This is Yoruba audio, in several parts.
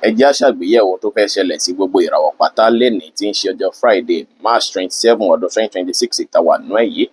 Ẹ jẹ́ á ṣàgbéyẹ̀wò tó fẹ́ ṣẹlẹ̀ sí gbogbo ìràwọ̀ pátá lénìí tí ń ṣe ọjọ́ Friday, March 27 ọdún 2026 ìtawà nú ẹ̀ yìí.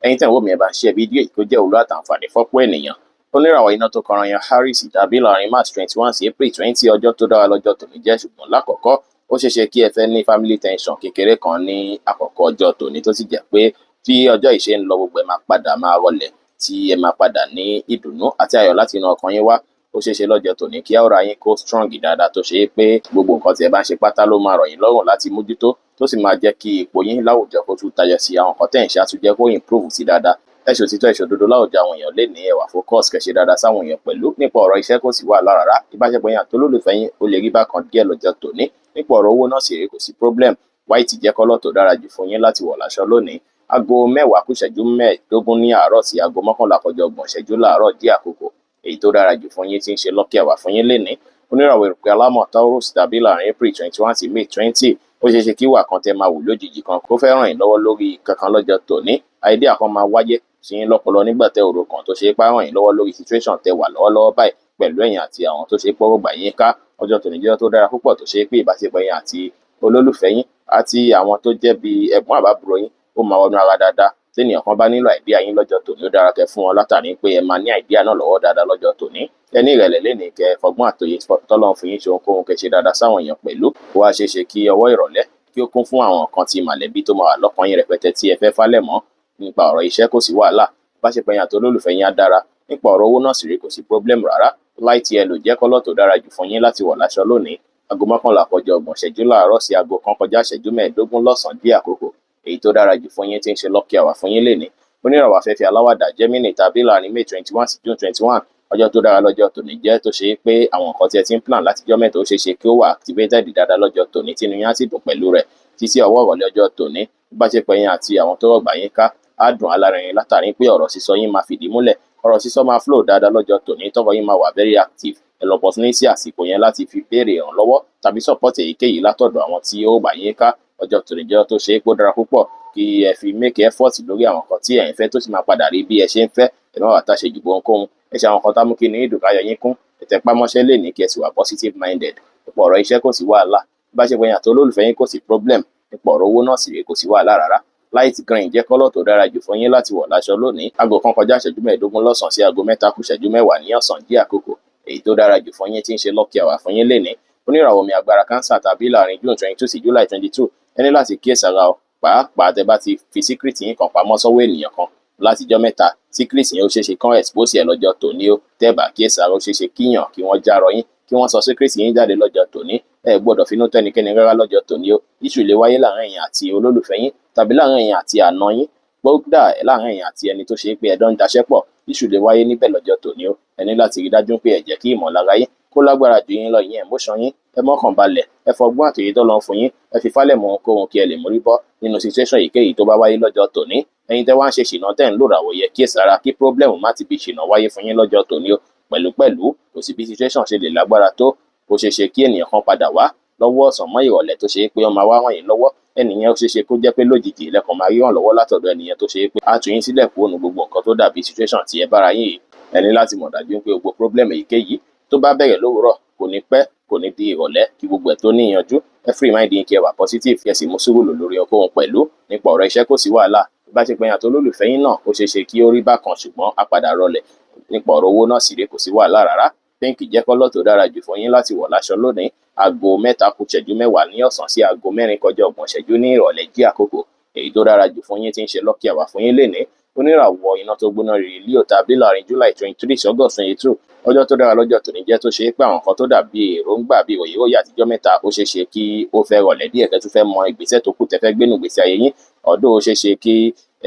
Ẹ̀yin tẹ́ ń wò mí ẹ bá share fídíò yìí kó jẹ́ olú àtàǹfààní fọ́pọ̀ ènìyàn. Oníràwọ̀ iná tó kọran yan Aries tàbí láàrin March 21 sí April 20 ọjọ́ tó dára lọ́jọ́ tòní jẹ́, ṣùgbọ́n lákọ̀ọ́kọ́ ó ṣeéṣe kí ẹ fẹ́ ní family tension kékeré kan ní àkọ́kọ́ ọjọ́ tòní, tó sì jẹ́ pé tí ọjọ́ yìí ṣe ń lọ gbogbo ẹ máa padà máa rọlẹ̀, tí ẹ máa padà ní ìdùnnú àti ayọ̀ láti inú ọkàn yín wá. Ó ṣeéṣe lọ́jọ́ tòní kí àwòrà yín kó strong dáadáa, tó ṣe é pé gbogbo nǹkan tí ẹ bá ń ṣe pátá ló máa rọ̀ yín lọ́rùn láti mójútó, tó sì máa jẹ́ kí ipò yín láwùjọ kó tún tayọ sí àwọn nǹkan tẹ́ ń ṣe àtúnjẹ́ kó improve sí dáadáa. Ẹ ṣe òtítọ́, ẹ ṣe òdodo láwùjọ àwọn èèyàn lè ní ẹwà focus kẹ̀ṣe dáadáa sáwọn èèyàn pẹ̀lú. Nípa ọ̀rọ̀ iṣẹ́ kò sí wàhálà rárá, ìbáṣepọ̀ yín àti olólùfẹ́ yín ó lè rí bákan díẹ̀ lọ́jọ́ tòní. Nípa ọ̀rọ̀ owó náà sì rí kò sí problem. White jẹ́ kọ́lọ̀ tó dára jù fún yín láti wọ̀ láṣọ lónìí. Aago 10 kù ìṣẹ́jú 15 ní àárọ̀ sí aago 11 kọjá 30 ìṣẹ́jú láàárọ̀ díẹ̀ àkókò èyí tó dára jù fún yín tí ń ṣe lucky hour fún yín lénìí. Oníràwọ̀ erùpẹ̀ alámọ̀ Taurus tàbí láàrin April 21 sí May 20 ó ṣeéṣe kí ìwà kan tẹ́ máa wù lójijì kan kó fẹ́ ràn yín lọ́wọ́ lórí kankan lọ́jọ́ tòní. Idea kan máa wáyé sí yín lọ́pọlọ nígbà tẹ́ òrò kan tó ṣe é pé ràn yín lọ́wọ́ lórí situation tẹ́ wà lọ́wọ́lọ́wọ́ báyìí pẹ̀lú ẹ̀yin àti àwọn tó ṣe é pọ́wọ́ gbà yín ká. Ọjọ́ tòní jẹ́ tó dára púpọ̀, tó ṣe é pé ìbáṣepọ̀ yín àti olólùfẹ́ yín àti àwọn tó jẹ́ bí ẹ̀gbọ́n àbábúrò yín ó máa wọnú ara dáadáa. Tẹ́nìyàn kan bá nílò idea yín lọ́jọ́ tòní, ó dára kẹ́ fún wọn látàrí pé ẹ máa ní idea náà lọ́wọ́ dáadáa lọ́jọ́ tòní. Ẹ ní ìrẹ̀lẹ̀ lénìí, kẹ́ fọgbọ́n àtòyè tọ́lọ́run fún yín ṣe ohunkóhun kẹ́ ṣe dáadáa sáwọn èèyàn pẹ̀lú. Ó wá ṣeéṣe kí ọwọ́ ìrọ̀lẹ́ kí ó kún fún àwọn nǹkan tí mọ̀lẹ́bí tó máa wà lọ́kàn yín rẹpẹtẹ tí ẹ fẹ́ fálẹ̀ mọ́. Nípa ọ̀rọ̀ iṣẹ́ kò sí wàhálà, ìbáṣepọ̀ yín àti olólùfẹ́ yín á dára. Nípa ọ̀rọ̀ owó náà sì rí kò sí problem rárá. Light yellow jẹ́ kọ́lọ̀ tó dára jù fún yín láti wọ̀ láṣọ lónìí. Aago 11 kọjá 30 ìṣẹ́jú láàárọ̀ sí aago 1 kọjá ìṣẹ́jú 15 lọ́sàn-án díẹ̀ àkókò èyí tó dára jù fún yín tí ń ṣe lucky hour fún yín lénìí. Oníràwọ̀ afẹ́fẹ́ aláwàdà Gemini tàbí láàrin May 21 sí June 21 ọjọ́ tó dára lọ́jọ́ tòní jẹ́, tó ṣe é pé àwọn nǹkan tí ẹ ti ń plan látijọ́ mẹ́ta ó ṣeéṣe kí ó wà activated dáadáa lọ́jọ́ tòní, tí inú yín á sì dùn pẹ̀lú rẹ̀ títí ọwọ́ ìrọ̀lẹ́ ọjọ́ tòní. Ìbáṣepọ̀ yín àti àwọn tó rọ̀gbà yín ká á dùn alárinrin látàrí pé ọ̀rọ̀ sísọ yín máa fìdí múlẹ̀. Ọ̀rọ̀ sísọ máa flow dáadáa lọ́jọ́ tòní, tọ́wọ́ yín máa wà very active. Ẹ lọ opportunity àsìkò yẹn láti fi béèrè ìrànlọ́wọ́ tàbí support èyíkéyìí látọ̀dọ̀ àwọn tí ó gbà yín ká. Ọjọ́ tòní jẹ́ tó ṣe é pé ó dára púpọ̀ kí ẹ fi make effort lórí àwọn nǹkan tí ẹ̀yin fẹ́, tó sì máa padà rí bí ẹ ṣe ń fẹ́. Ẹ má wá táṣe jù ohunkóhun. Ẹ ṣe àwọn nǹkan tá mú kí ní ìdùn káyọ̀ yín kún. Ẹ tẹpá mọ́ṣẹ́ lénìí kí ẹ sì wà positive minded. Nípa ọ̀rọ̀ iṣẹ́ kò sí wàhálà, ìbáṣepọ̀ yín àti olólùfẹ́ yín kò sí problem. Nípa ọ̀rọ̀ owó náà sì rí kò sí wàhálà rárá. Light green jẹ́ kọ́lọ̀ tó dára jù fún yín láti wọ̀ láṣọ lónìí. Aago 1 kọjá ìṣẹ́jú 15 lọ́sàn-án sí aago 3 kù ìṣẹ́jú 10 ní ọ̀sán díẹ̀ àkókò èyí tó dára jù fún yín tí ń ṣe lucky hour fún yín lénìí. Oníràwọ̀ mi agbára Cancer tàbí láàrin June 22 sí July 22 ẹ ní láti kíyèsára o, pàápàá tẹ́ bá ti fi secret yín kan pamọ́ sọ́wọ́ ènìyàn kan látijọ́ mẹ́ta. Secret yẹn ó ṣeéṣe kán expose ẹ̀ lọ́jọ́ tòní o. Tẹ́ bá kíyèsára ó ṣeéṣe kíyàn kí wọ́n járọ yín, kí wọ́n sọ secret yín jáde lọ́jọ́ tòní. Ẹ gbọ́dọ̀ finú tẹ́nikẹ́ni rárá lọ́jọ́ tòní o. Issue lè wáyé láàrin ẹ̀yin àti olólùfẹ́ yín tàbí láàrin ẹ̀yin àti àna yín, gbọ́dọ̀ láàrin ẹ̀yin àti ẹni tó ṣe é pé ẹ jọ ń daṣẹ́ pọ̀. Issue lè wáyé níbẹ̀ lọ́jọ́ tòní o. Ẹ ní láti rí dájú pé ẹ jẹ́ kí ìmọ̀lára yín kó lágbára ju yín lọ, ìyẹn emotion yín. Ẹ mọ́kàn balẹ̀, ẹ fọgbọ́n àtòyè tọ́lọ́run fún yín, ẹ fi fálẹ̀ mọ ohunkóhun kí ẹ lè mórí bọ́ nínú situation èyíkéyìí tó bá wáyé lọ́jọ́ tòní. Ẹ̀yin tẹ́ wá ń ṣe ṣìnà tẹ́ ń lò ràwọ̀ yẹ kíyèsára kí problem má ti bí ṣìnà wáyé fún yín lọ́jọ́ tòní o. Pẹ̀lúpẹ̀lú kò sí bí situation ṣe lè lágbára tó, ó ṣeéṣe kí ènìyàn kan padà wá lọ́wọ́ ọ̀sán mọ́ ìrọ̀lẹ́ tó ṣe é pé ó máa wá ràn yín lọ́wọ́. Ẹnìyẹn ó ṣeéṣe kó jẹ́ pé lójijì lẹ́kàn máa rí ràn lọ́wọ́ látọ̀dọ̀ ẹnìyẹn tó ṣe é pé á tú yín sílẹ̀ kúrò ní gbogbo nǹkan tó dàbí situation tí ẹ bára yín yìí. Ẹ ní láti mọ̀ dájú pé gbogbo problem èyíkéyìí tó bá bẹ̀rẹ̀ lówùúrọ̀ kò ní pẹ́, kò ní di ìrọ̀lẹ́ kí gbogbo ẹ̀ tó ní ìyanjú. Ẹ free mind yín kí ẹ wà positive, kí ẹ sì mú sùúrù lò lórí ohunkóhun pẹ̀lú. Nípa ọ̀rọ̀ iṣẹ́ kò sí wàhálà, ìbáṣepọ̀ yín àti olólùfẹ́ yín náà ó ṣeéṣe kí ó rí bákan ṣùgbọ́n á padà rọlẹ̀. Nípa ọ̀rọ̀ owó náà sì rí kò sí wàhálà rárá. Pink jẹ́ kọ́lọ̀ tó dára jù fún yín láti wọ̀ láṣọ lónìí. Aago 3 kù ìṣẹ́jú 10 ní ọ̀sán sí aago 4 kọjá 30 ìṣẹ́jú ní ìrọ̀lẹ́ díẹ̀ àkókò èyí tó dára jù fún yín tí ń ṣe lucky hour fún yín lénìí. Oníràwọ̀ iná tó gbóná rere Leo tàbí láàrin July 23 sí August 22 ọjọ́ tó dára lọ́jọ́ tòní jẹ́, tó ṣe é pé àwọn nǹkan tó dàbí èròǹgbà bí òyìnbóyè àtijọ́ mẹ́ta ó ṣeéṣe kí ó fẹ́ rọlẹ̀ díẹ̀ kẹ́ tún fẹ́ mọ ìgbésẹ̀ tó kù tẹ́ fẹ́ gbénú ìgbésí ayé yín. Ọ̀dọ̀ ó ṣeéṣe kí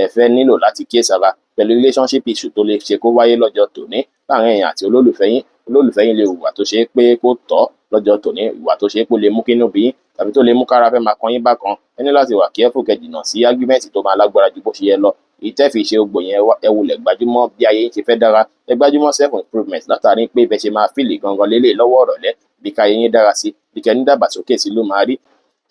ẹ fẹ́ nílò láti kíyèsára pẹ̀lú relationship issue tó lè ṣe kó wáyé lọ́jọ́ tòní láàrin ẹ̀yin àti olólùfẹ́ yín. Olólùfẹ́ yín lè hùwà tó ṣe é pé kó tọ́ lọ́jọ́ tòní, ìwà tó ṣe é pé ó lè mú kínú bí yín tàbí tó lè mú kára fẹ́ máa kan yín bákan. Ẹ ní láti wà careful kẹ́ jìnnà sí argument tó máa lágbára ju bó ṣe yẹ lọ. Ìtẹ́fì ṣe gbogbo yẹn ẹ wulẹ̀ gbájúmọ́ bí ayé yín ṣe fẹ́ dára. Ẹ gbájúmọ́ self improvement látàrí pé bẹ́ẹ̀ ṣe máa fìlì gangan lélẹ̀ lọ́wọ́ ọ̀rọ̀lẹ́ bí káyé yín dára sí, bí kẹ́ ní dàgbàsókè sí ló máa rí.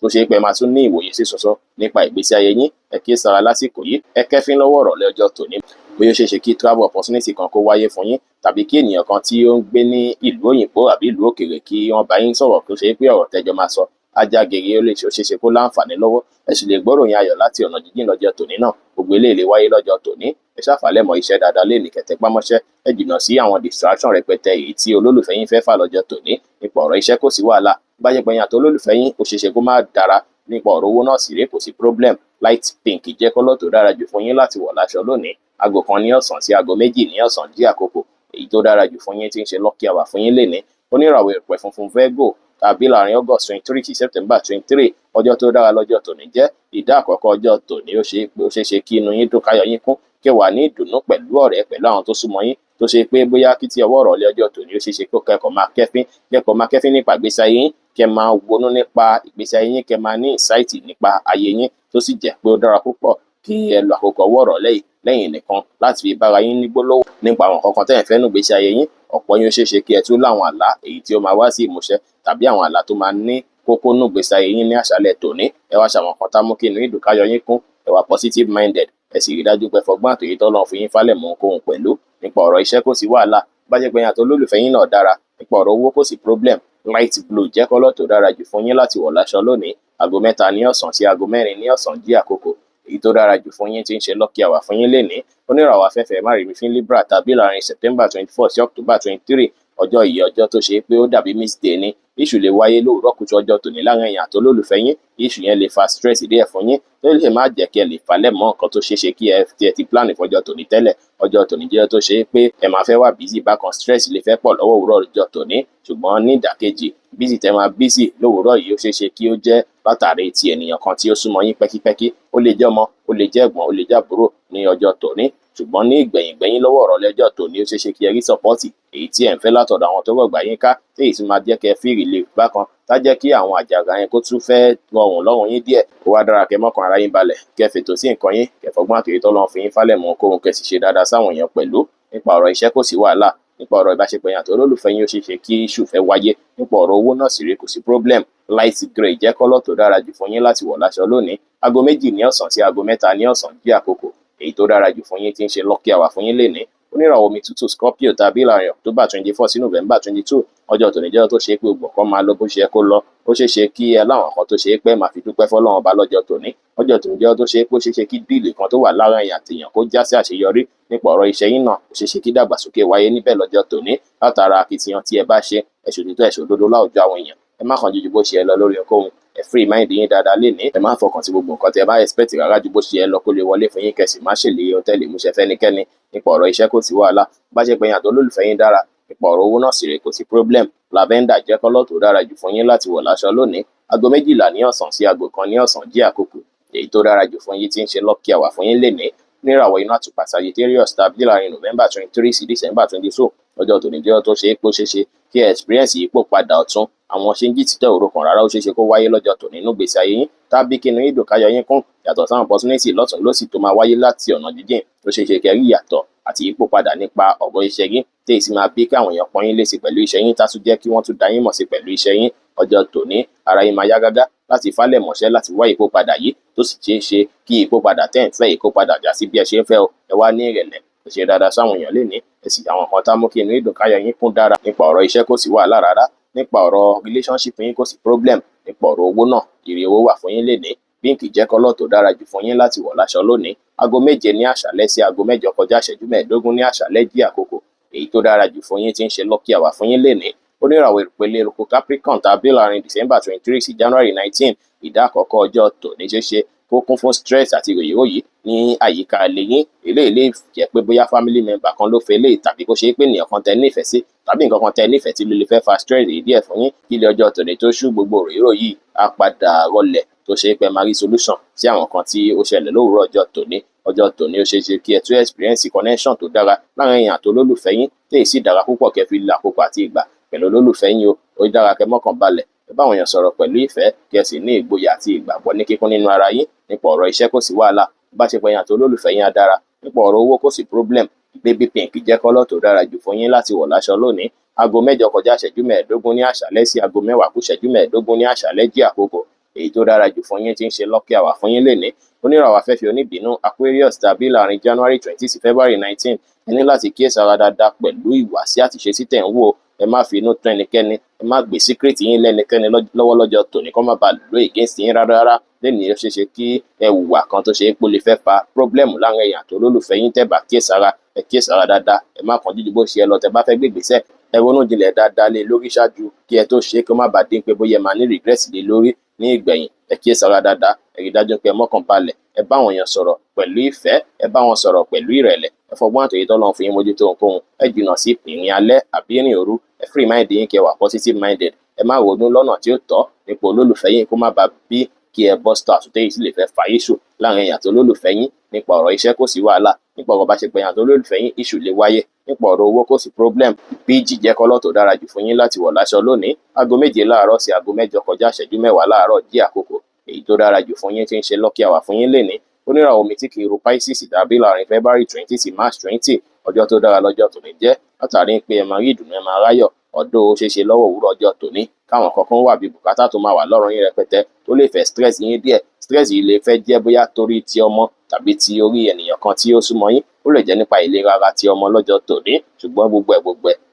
tó ṣe pé ẹ máa tún ní ìwòye sí sọsọ nípa ìgbésí ayé yín. Ẹ kíyèsára lásìkò yìí, ẹ kẹ́fín lọ́wọ́ ìrọ̀lẹ́ ọjọ́ tòní. Bóyá ó ṣeé ṣe kí travel opportunity kan kó wáyé fún yín, tàbí kí ènìyàn kan tí ó ń gbé ní ìlú òyìnbó àbí ìlú òkèèrè kí wọ́n bá yín sọ̀rọ̀ tó ṣe pé ọ̀rọ̀ tẹ́jọ máa sọ ajá gèrè, ó ṣeé ṣe kó láǹfààní lọ́wọ́. Ẹ sì lè gbọ́ròyìn ayọ̀ láti ọ̀nà jíjìn lọ́jọ́ tòní náà. Gbogbo eléyìí lè wáyé lọ́jọ́ tòní. Ẹ ṣàfàlẹ́mọ̀ iṣẹ́ dáadáa lè ní kẹ̀tẹ́pámọ́ṣẹ́. Ẹ jìnnà sí àwọn distraction rẹpẹtẹ èyí tí olólùfẹ́ yín fẹ́ fà lọ́jọ́ tòní. Nípa ọ̀rọ̀ iṣẹ́ kò sí wàhálà. Bá jẹ́ pé ẹ̀yin àti olólùfẹ́ yín ó ṣeé ṣe kó má dára. Nípa ọ̀rọ̀ owó náà sì rèé kò sí problem. Light pink jẹ́ kọ́lọ̀ tó dára jù fún yín láti wọ̀ láṣọ lónìí. Aago 1 ní ọ̀sán sí aago 2 ní ọ̀sán jí àkókò èyí tó dára jù fún yín tí ń ṣe lucky hour fún yín lénìí. Oníràwọ̀ ìpẹ́ funfun Virgo tàbí láàrin August 23 sí September 23, ọjọ́ tó dára lọ́jọ́ tòní jẹ́. Ìdá àkọ́kọ́ ọjọ́ tòní ó ṣeé ṣe kí inú yín dùn káyọ̀ yín kún, kí wà ní ìdùnnú pẹ̀lú ọ̀rẹ́ pẹ̀lú àwọn tó súnmọ́ yín, tó ṣe pé bóyá kí tí ọwọ́ ìrọ̀lẹ́ ọjọ́ tòní ó ṣeé ṣe kó kẹ́kọ̀ọ́ máa kẹ́fín nípa ìgbésí ayé yín, kẹ́ máa wọnú nípa ìgbésí ayé yín, kẹ́ máa ní insight nípa ayé yín, tó sì jẹ́ pé ó dára púpọ̀ kí ẹ lo àkókò ọwọ́ ìrọ̀lẹ́ yìí lẹ́yìn nìkan láti fi bára yín ní gbólóhùn nípa àwọn kankan tẹ́yìn fẹ́ nù ìgbésí ayé yín. Ọ̀pọ̀ yín ó ṣeé ṣe kí ẹ tún láwọn àlá èyí tí ó máa wá sí ìmúṣẹ, tàbí àwọn àlá tó máa ní kókó nù ìgbésí ayé yín ní àṣálẹ́ tòní. Ẹ wá ṣàwọn kan tá mú kí inú ìdùn káyọ̀ yín kún. Ẹ wà positive minded. Ẹ sì rí dájú pé fọgbọ́n àtòyí tọ́lọ́run fún yín fálẹ̀ mọ́ ohunkóhun pẹ̀lú. Nípa ọ̀rọ̀ iṣẹ́ kò sí wàhálà. Bá jẹ́ pé ẹ̀yin àti olólùfẹ́ yín náà dára. Nípa ọ̀rọ̀ owó kò sí problem. Light blue jẹ́ kọ́lọ̀ tó dára jù fún yín láti wọ̀ láṣọ lónìí. Aago 3 ní ọ̀sán sí aago 4 ní ọ̀sán jí àkókò èyí tó dára jù fún yín tí ń ṣe lucky hour fún yín lénìí. Oníràwọ̀ afẹ́fẹ́ márìírí Libra tàbí láàrin September 24 sí October 23, ọjọ́ yìí ọjọ́ tó ṣe pé ó dàbí miss day ni. Issue lè wáyé lóòrọ̀ kùtù ọjọ́ tòní láàrin ẹ̀yin àti olólùfẹ́ yín. Issue yẹn lè fa stress díẹ̀ fún yín, tó lè má jẹ́ kí ẹ lè falẹ̀ mọ́ nǹkan tó ṣeé ṣe kí ẹ ti plan fọjọ́ tòní tẹ́lẹ̀. Ọjọ́ tòní jẹ́ tó ṣe pé ẹ máa fẹ́ wà busy bákan, stress lè fẹ́ pọ̀ lọ́wọ́ òwúrọ̀ ọjọ́ tòní, ṣùgbọ́n ní ìdàkejì busy tẹ́ máa busy lówùúrọ̀ yìí ó ṣeé ṣe kí ó jẹ́ látàrí ti ènìyàn kan tí ó súnmọ́ yín pẹ́kípẹ́kí. Ó lè jẹ́ ọmọ, ó lè jẹ́ ẹ̀gbọ́n, ó lè jẹ́ àbúrò ní ọjọ́ tòní, ṣùgbọ́n ní ìgbẹ̀yìn lọ́wọ́ ọ̀rọ̀ lẹ́jọ́ tòní ó ṣeé ṣe kí ẹ rí sọ́pọ́ọ̀tì èyí tí ẹ̀ ń fẹ́ látọ̀dọ̀ àwọn tó rọ̀gbà yín ká, tí èyí tún máa jẹ́ kí ẹ feel relief bákan, tá jẹ́ kí àwọn àjàgà yẹn kó tún fẹ́ rọrùn lọ́rùn yín díẹ̀. Ó wá dára kẹ́ mọ́kàn ara yín balẹ̀, kẹ́ fètò sí nǹkan yín, kẹ́ fọgbọ́n àtòyí tọ́lọ́run fi yín fálẹ̀ mọ́ ohunkóhun, kẹ́ sì ṣe dáadáa sáwọn èèyàn pẹ̀lú. Nípa ọ̀rọ̀ iṣẹ́ kò sí wàhálà. Nípa ọ̀rọ̀ ìbáṣepọ̀ yín àti olólùfẹ́ yín ó ṣeé ṣe kí issue fẹ́ wáyé. Nípa ọ̀rọ̀ owó náà sì rí kò sí problem. Light grey jẹ́ kọ́lọ̀ tó dára jù fún yín láti wọ̀ láṣọ lónìí. Aago 2 ní ọ̀sán sí aago 3 ní ọ̀sán jí àkókò èyí tó dára jù fún yín tí ń ṣe lucky hour fún yín lénìí. Oníràwọ̀ omi tútù Scorpio tàbí láàrin October 24 sí November 22, ọjọ́ tòní jẹ́ tó ṣe pé gbogbo kan máa lọ bó ṣe yẹ kó lọ. Ó ṣeé ṣe kí ẹ láwọn kan tó ṣe pé máa fi dúpẹ́ fọ́lọ́run ọba lọ́jọ́ tòní. Ọjọ́ tòní jẹ́ tó ṣe pé ó ṣeé ṣe kí díìlì kan tó wà láàrin ẹ̀yin àti èèyàn kó já sí àṣeyọrí. Nípa ọ̀rọ̀ iṣẹ́ yín náà ó ṣeé ṣe kí dàgbàsókè wáyé níbẹ̀ lọ́jọ́ tòní látara akitiyan tí ẹ bá ṣe. Ẹ ṣòtítọ́ ẹ ṣòdodo láwùjọ àwọn èèyàn. Ẹ má kàn jù bó ṣe yẹ lọ lórí ohunkóhun. Ẹ free mind yín dáadáa lénìí. Ẹ má fọkàn sí gbogbo nǹkan tí ẹ bá expect rárá ju bó ṣe yẹ lọ kó lè wọlé fún yín, kẹsì má ṣèlérí ohun tẹ́lẹ̀ múṣẹ fẹ́nikẹ́ni. Nípa ọ̀rọ̀ iṣẹ́ kò sí wàhálà. Bá ṣe pé ẹ̀yin àti olólùfẹ́ yín dára. Nípa ọ̀rọ̀ owó náà sì rèé kò sí problem. Lavender jẹ́ kọ́lọ̀ tó dára jù fún yín láti wọ̀ láṣọ lónìí. Aago 12 ní ọ̀sán sí aago 1 ní ọ̀sán jí àkókò èyí tó dára jù fún yín tí ń ṣe lucky hour fún yín lénìí. Níràwọ̀ iná àtùpà Sagittarius tàbí láàrin November 23 sí December 22, ọjọ́ tòní jẹ́ tó ṣe é pé ó ṣeé ṣe kí experience yìí pò padà ọ̀tún. Àwọn ṣe ń jí títẹ̀ òru kan rárá ó ṣeé ṣe kó wáyé lọ́jọ́ tòní nínú gbèsè ayé yín, tàbí kí inú yín dùn káyọ̀ yín kún yàtọ̀ sáwọn opportunity lọ́tún lósì tó máa wáyé láti ọ̀nà jíjìn. Ó ṣeé ṣe kẹ́ rí ìyàtọ̀ àti ipò padà nípa ọ̀rọ̀ iṣẹ́ yín, tí èyí sì máa bí kí àwọn èèyàn pọ́n yín lé sí pẹ̀lú iṣẹ́ yín, tá tún jẹ́ kí wọ́n tún dá yín mọ̀ sí pẹ̀lú iṣẹ́ yín. Ọjọ́ tòní ara yín máa yá gágá láti falẹ̀ mọ́ṣẹ́ láti wá ipò padà yìí, tó sì ṣeé ṣe kí ipò padà tẹ́ ń fẹ́ ipò padà já sí bí ẹ ṣe ń fẹ́ o. Ẹ wá ní ìrẹ̀lẹ̀, ẹ ṣe dáadáa sáwọn èèyàn lénìí. Ẹ sì àwọn kan tá mú kí inú ìdùn káyọ̀ yín kún dára. Nípa ọ̀rọ̀ iṣẹ́ kò sí wàhálà rárá. Nípa ọ̀rọ̀ relationship yín kò sí problem. Nípa ọ̀rọ̀ owó náà ire owó wà fún yín lénìí. Pink jẹ́ kọ́lọ̀ tó dára jù fún yín láti wọ̀ láṣọ lónìí. Aago 7 ní àṣálẹ́ sí aago 7 kọjá ìṣẹ́jú 15 ní àṣálẹ́ jí àkókò èyí tó dára jù fún yín tí ń ṣe lucky hour fún yín lénìí. Oníràwọ̀ ìpele eruku Capricorn tàbí láàrin December 23 sí January 19, ìdá àkọ́kọ́ ọjọ́ tòní ṣeé ṣe kó kún fún stress àti ròyìnròyìn ní àyíká ilé yín. Eléyìí lè jẹ́ pé bóyá family member kan ló fẹ́ eléyìí, tàbí kó ṣe pé ènìyàn kan tẹ́ nífẹ̀ẹ́ sí, tàbí nǹkan kan tẹ́ nífẹ̀ẹ́ tí ló lè fẹ́ fa stress yìí díẹ̀ fún yín. Kí ilé ọjọ́ tòní tó ṣú, gbogbo ròyìnròyìn á padà rọlẹ̀, tó ṣe pé máa rí solution sí àwọn kan tí ó ṣẹlẹ̀ lówùúrọ̀ ọjọ́ tòní. Ọjọ́ tòní ó ṣeé ṣe kí ẹ tún experience connection tó dára láàrin ẹ̀yin àti olólùfẹ́ yín, tí èyí sì dára púpọ̀ kẹ́ fi lo àkókò àti ìgbà pẹ̀lú olólùfẹ́ yín o. Ó dára kẹ́ mọ́kàn balẹ̀, ẹ bá àwọn èèyàn sọ̀rọ̀ pẹ̀lú ìfẹ́, kí ẹ sì ní ìgboyà àti ìgbàgbọ́ ní kíkún nínú ara yín. Nípa ọ̀rọ̀ iṣẹ́ kò sí wàhálà. Bá ṣe pé ẹ̀yin àti olólùfẹ́ yín á dára. Nípa ọ̀rọ̀ owó kò sí problem. Baby pink jẹ́ kọ́lọ̀ tó dára jù fún yín láti wọ̀ láṣọ lónìí. Aago 8 kọjá ìṣẹ́jú 15 ní àṣálẹ́ sí aago 10 kù ìṣẹ́jú 15 ní àṣálẹ́ jí àkókò èyí tó dára jù fún yín tí ń ṣe lucky hour fún yín lénìí. Oníràwọ̀ afẹ́fẹ́ oníbínú Aquarius tàbí láàrin January 20 sí February 19 ẹ ní láti kíyèsára dáadáa pẹ̀lú ìwàsí àti ìṣesí tẹ̀ ń wò. Ẹ má fi inú tán ẹnikẹ́ni, ẹ má gbé secret yín lẹ́nikẹ́ni lọ́wọ́ lọ́jọ́ tòní kó má bàa lò against yín rárá. Lénìí ó ṣeéṣe kí ẹ hùwà kan tó ṣe é pé ó lè fẹ́ fa problem láàrin ẹ̀yin àti olólùfẹ́ yín tẹ́ bá kíyèsára. Ẹ kíyèsára dáadáa, ẹ má kánjú ju bó ṣe ẹ lọ tẹ́ bá fẹ́ gbé ìgbésẹ̀. Ẹ ronú jinlẹ̀ dáadáa lé lórí ṣáájú kí ẹ tó ṣe kí ó má bàa dín pé bóyá ẹ máa ní regret lé lórí ní ìgbẹ̀yìn. Ẹ kíyèsára dáadáa, ẹ rí dájú pé ẹ mọ́kàn balẹ̀, ẹ bá àwọn èèyàn sọ̀rọ̀ pẹ̀lú ìfẹ́, ẹ bá wọn sọ̀rọ̀ pẹ̀lú ìrẹ̀lẹ̀, ẹ fọgbọ́n àtòyè tọ́lọ́run fún yín mójútó ohunkóhun, ẹ jìnnà sí ìrìn alẹ́ àbí ìrìn òru, ẹ free mind yín kẹ́ wà positive minded, ẹ má ronú lọ́nà tí ó tọ́ nípa olólùfẹ́ yín kó má bàa bí kí ẹ bust out tẹ́yìn sì lè fẹ́ fa issue láàrin ẹ̀yin àti olólùfẹ́ yín. Nípa ọ̀rọ̀ iṣẹ́ kò sí wàhálà, nípa ọ̀rọ̀ bá ṣe pé ẹ̀yin àti olólùfẹ́ yín issue lè wáyé, nípa ọ̀rọ̀ owó kò sí problem. Bíìjì jẹ́ kọ́lọ̀ tó dára jù fún yín láti wọ̀ láṣọ lónìí. Aago 7 láàárọ̀ sí aago 8 kọjá ìṣẹ́jú 10 láàárọ̀ jí àkókò èyí tó dára jù fún yín tí ń ṣe lucky hour fún yín lénìí. Oníràwọ̀ omi tí kì í ru Pisces tàbí láàrin February 20 sí March 20 ọjọ́ tó dára lọ́jọ́ tòní jẹ́ látàrí pé ẹ máa rí ìdùnnú, ẹ máa ráyọ̀. Ọ̀dọ̀ ó ṣeéṣe lọ́wọ́ òwúrọ̀ ọjọ́ tòní káwọn kankan wà bí bùkátà tó máa wà lọ́rùn yín rẹpẹtẹ tó lè fẹ́ stress yín díẹ̀. Stress yìí lè fẹ́ jẹ́ bóyá torí ti ọmọ tàbí ti orí ènìyàn kan tí ó súnmọ́ yín, ó lè jẹ́ nípa ìlera ara ti ọmọ lọ́jọ́ tòní. Ṣùgbọ́n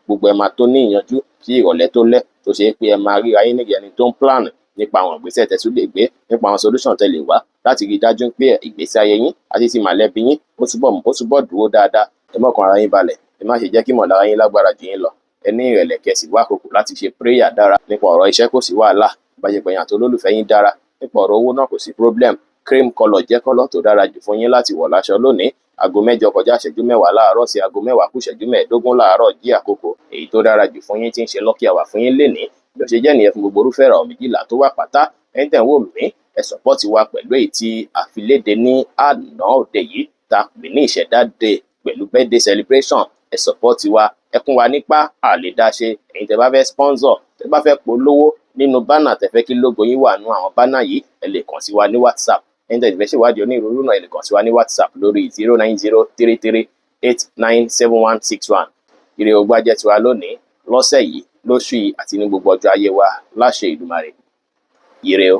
gbogbo ẹ máa tó ní ìyanjú kí ìrọ̀lẹ́ tó lẹ́ tó ṣe pé ẹ máa ríra yín nígbà ẹni tó ń plan nípa àwọn ìgbésẹ̀ tẹ́ tún lè gbé, nípa àwọn solution tẹ́ lè wá láti rí dájú pé ìgbésí ayé yín àti ti mọ̀lẹ́bí yín ó túbọ̀ dúró dáadáa. Ẹ mọ́kàn ara yín balẹ̀, ẹ má ṣe jẹ́ kí ìmọ̀lára yín lágbára jù yín lọ. Ẹ ní ìrẹ̀lẹ̀ kẹ́sì wá àkókò láti ṣe prayer dára. Nípa ọ̀rọ̀ iṣẹ́ kò sí wàhálà, bá ṣe pé ẹ̀yin àti olólùfẹ́ yín dára. Nípa ọ̀rọ̀ owó náà kò sí problem. Cream colour jẹ́ colour tó dára jù fún yín láti wọ̀ láṣọ lónìí. Aago 8 kọjá ìṣẹ́jú 10 láàárọ̀ sí aago 10 kù ìṣẹ́jú 15 láàárọ̀ jí àkókò èyí tó dára jù fún yín tí ń ṣe lucky hour fún yín lénìí. Bí ó ṣe jẹ́ nìyẹn fún gbogbo irúfẹ́ ìràwọ̀ méjìlá tó wà pátá. Ẹ̀yin tẹ́ ń wò mí, ẹ support wa pẹ̀lú èyí tí a fi léde ní àná òde yìí tá a pè ní ìṣẹ̀dá day pẹ̀lú birthday celebration. Ẹ support wa, ẹ kún wa nípa àlédáṣe. Ẹ̀yin tẹ́ bá fẹ́ sponsor, tẹ́ bá fẹ́ polówó nínú bánà tẹ́ fẹ́ kí logo yín wà nú àwọn bánà yìí, ẹ lè kàn sí wa ní WhatsApp. Ẹ̀yin tẹ́ fẹ́ ṣèwádìí onírúurú náà, ẹ lè kàn sí wa ní WhatsApp lórí 09033897161. Ire ó gbájẹ́ tiwa lónìí, lọ́sẹ̀ yìí, lóṣù yìí àti ní gbogbo ọjọ́ ayé wa láṣẹ Ìdùmarè. Ire o.